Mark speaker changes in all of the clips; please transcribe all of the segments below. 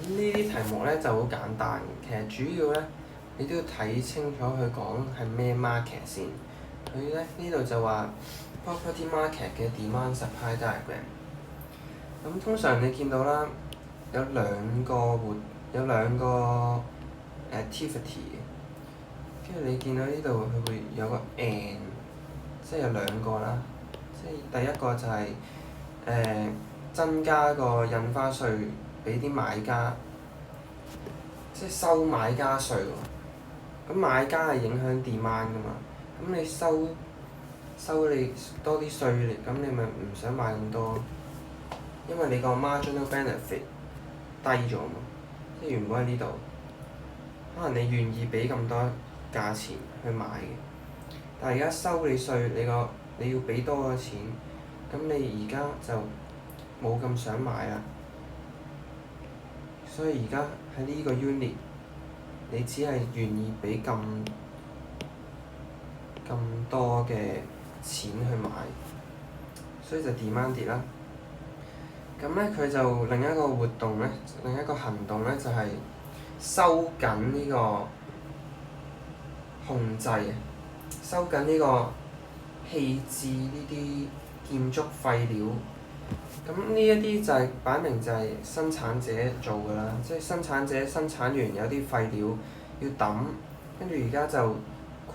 Speaker 1: 呢啲題目咧就好簡單嘅，其實主要咧你都要睇清楚佢講係咩 market 先。佢咧呢度就話 property market 嘅 demand supply diagram。咁通常你見到啦，有兩個 activity 嘅，跟住你見到呢度佢會有個 and， 即係有兩個啦。即係第一個就係增加個印花稅俾啲買家，即係收買家稅喎。咁買家係影響 demand 噶嘛，咁你收你多啲稅，咁你咪唔想買咁多，因為你個 marginal benefit 低咗嘛，即係原本喺呢度，可能你願意俾咁多價錢去買嘅，但係而家收你稅，你要俾多咗錢，咁你而家就冇咁想買啦。所以而家喺呢個 unit， 你只係願意俾咁多嘅錢去買，所以就 demand 跌啦。咁咧佢就另一個活動咧，另一個行動咧就係收緊呢個控制，收緊呢個棄置呢啲建築廢料。咁呢一啲就係擺明就係生產者做㗎啦，即係生產者生產完有啲廢料要抌，跟住而家就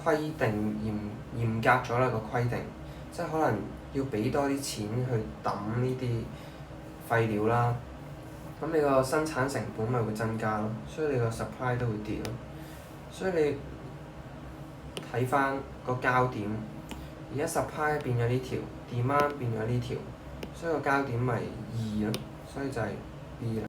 Speaker 1: 規定嚴格咗啦個規定，即係可能要俾多啲錢去抌呢啲廢料啦，咁你個生產成本咪會增加咯，所以你個 supply 都會跌咯。所以你睇翻個焦點，而家 supply 變咗呢條 ，demand 變咗呢條，所以個焦點咪2咯，所以就係 B 啦。